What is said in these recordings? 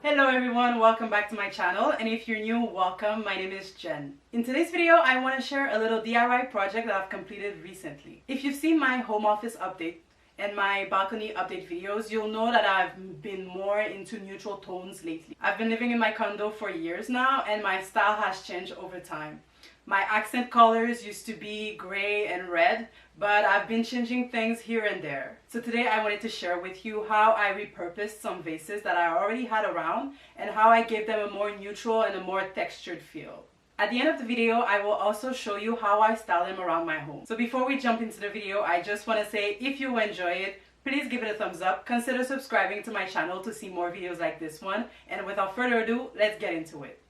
Hello everyone, welcome back to my channel, and if you're new, welcome. My name is Jen. In today's video, I want to share a little DIY project that I've completed recently. If you've seen my home office update and my balcony update videos, you'll know that I've been more into neutral tones lately. I've been living in my condo for years now, and my style has changed over time. My accent colors used to be gray and red, but I've been changing things here and there. So today I wanted to share with you how I repurposed some vases that I already had around and how I gave them a more neutral and a more textured feel. At the end of the video, I will also show you how I style them around my home. So before we jump into the video, I just want to say if you enjoy it, please give it a thumbs up. Consider subscribing to my channel to see more videos like this one. And without further ado, let's get into it.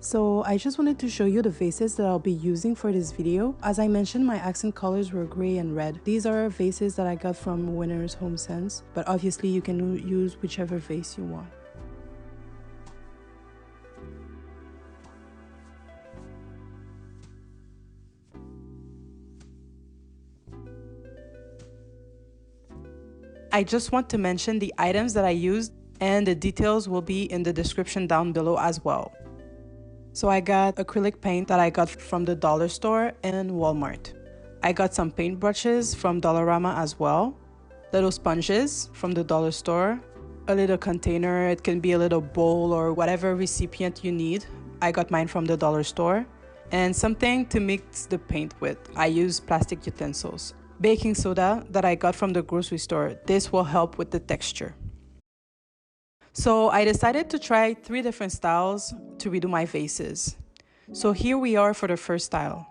So I just wanted to show you the vases that I'll be using for this video. As I mentioned, my accent colors were gray and red. These are vases that I got from Winner's HomeSense, but obviously you can use whichever vase you want. I just want to mention the items that I used, and the details will be in the description down below as well. So I got acrylic paint that I got from the dollar store and Walmart. I got some paint brushes from Dollarama as well, little sponges from the dollar store, a little container, it can be a little bowl or whatever recipient you need. I got mine from the dollar store, and something to mix the paint with. I use plastic utensils. Baking soda that I got from the grocery store. This will help with the texture. So I decided to try 3 different styles to redo my vases. So here we are for the first style.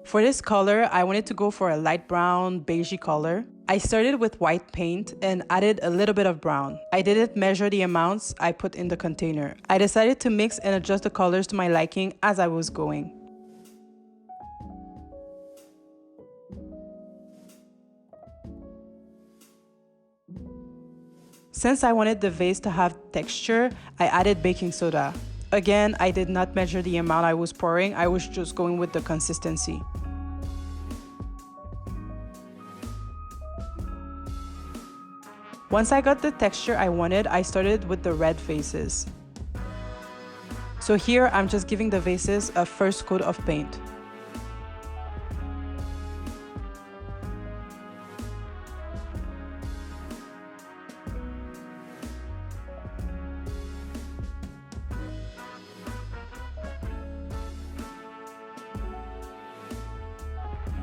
For this color, I wanted to go for a light brown, beigey color. I started with white paint and added a little bit of brown. I didn't measure the amounts I put in the container. I decided to mix and adjust the colors to my liking as I was going. Since I wanted the vase to have texture, I added baking soda. Again, I did not measure the amount I was pouring, I was just going with the consistency. Once I got the texture I wanted, I started with the red vases. So here I'm just giving the vases a first coat of paint.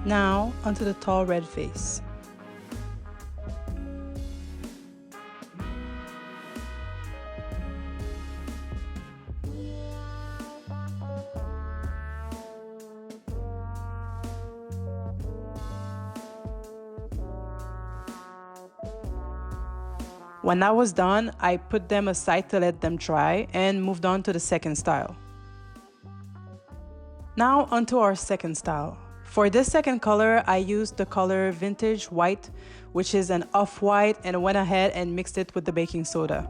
Now, onto the tall red vase. When that was done, I put them aside to let them dry and moved on to the second style. Now, onto our second style. For this second color, I used the color Vintage White, which is an off-white, and went ahead and mixed it with the baking soda.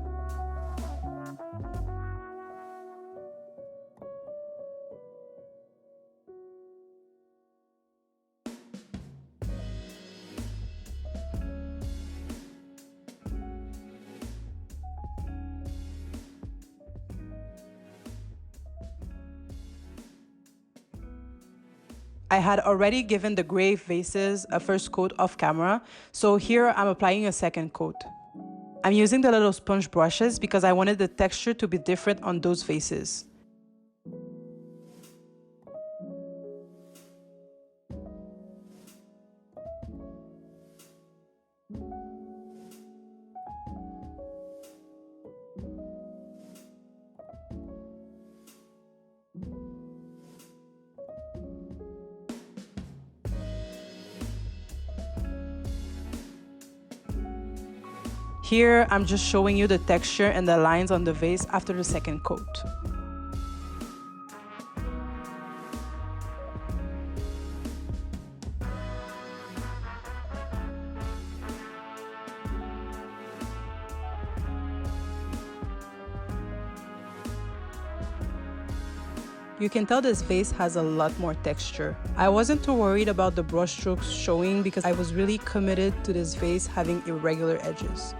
I had already given the gray vases a first coat off camera, so here I'm applying a second coat. I'm using the little sponge brushes because I wanted the texture to be different on those vases. Here, I'm just showing you the texture and the lines on the vase after the second coat. You can tell this vase has a lot more texture. I wasn't too worried about the brush strokes showing because I was really committed to this vase having irregular edges.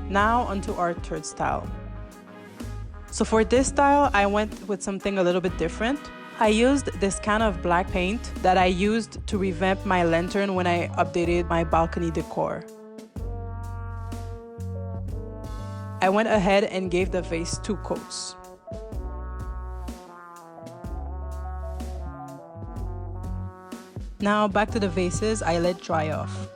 Now onto our third style. So for this style, I went with something a little bit different. I used this kind of black paint that I used to revamp my lantern when I updated my balcony decor. I went ahead and gave the vase 2 coats. Now back to the vases I let dry off.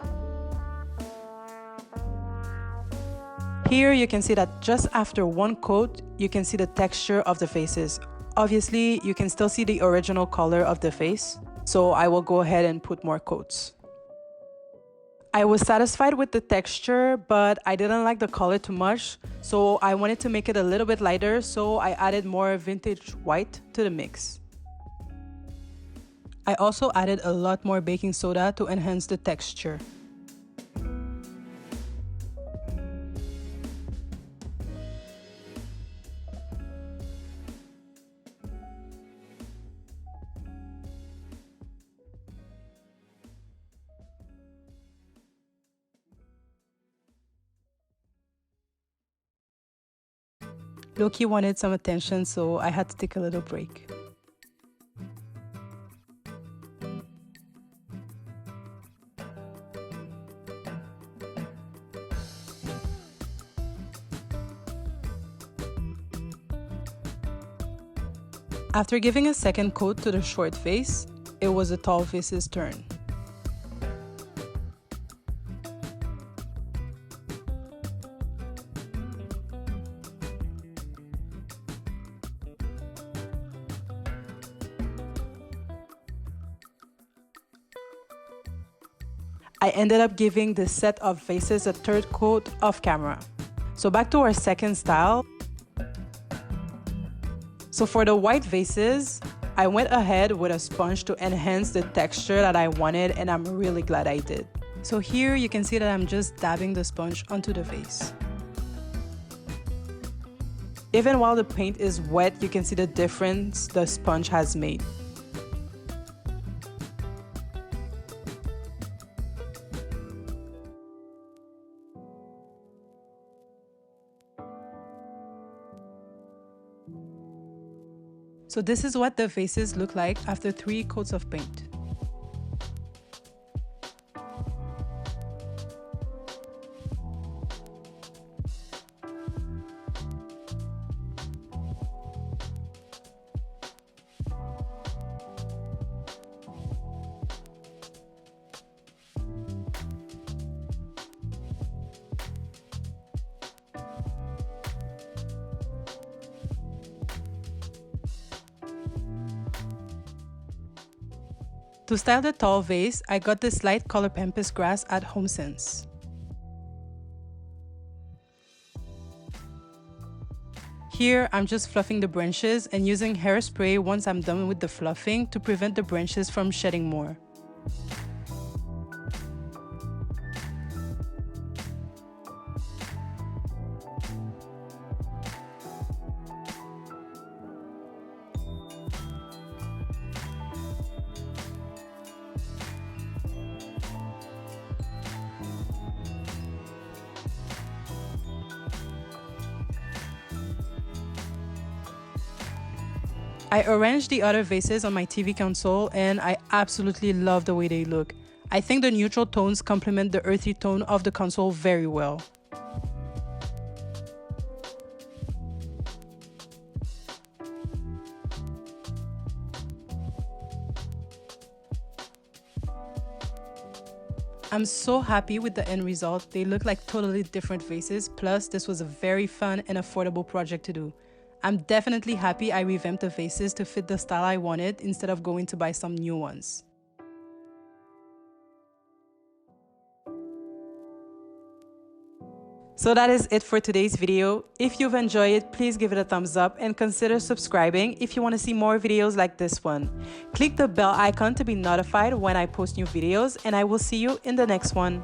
Here you can see that just after 1 coat, you can see the texture of the vases. Obviously, you can still see the original color of the vase, so I will go ahead and put more coats. I was satisfied with the texture, but I didn't like the color too much, so I wanted to make it a little bit lighter, so I added more vintage white to the mix. I also added a lot more baking soda to enhance the texture. Loki wanted some attention, so I had to take a little break. After giving a second coat to the short vase, it was the tall vase's turn. I ended up giving this set of vases a third coat off camera. So back to our second style. So for the white vases, I went ahead with a sponge to enhance the texture that I wanted, and I'm really glad I did. So here you can see that I'm just dabbing the sponge onto the vase. Even while the paint is wet, you can see the difference the sponge has made. So this is what the vases look like after 3 coats of paint. To style the tall vase, I got this light color pampas grass at HomeSense. Here, I'm just fluffing the branches and using hairspray once I'm done with the fluffing to prevent the branches from shedding more. I arranged the other vases on my TV console and I absolutely love the way they look. I think the neutral tones complement the earthy tone of the console very well. I'm so happy with the end result. They look like totally different vases, plus this was a very fun and affordable project to do. I'm definitely happy I revamped the vases to fit the style I wanted instead of going to buy some new ones. So that is it for today's video. If you've enjoyed it, please give it a thumbs up and consider subscribing if you want to see more videos like this one. Click the bell icon to be notified when I post new videos, and I will see you in the next one.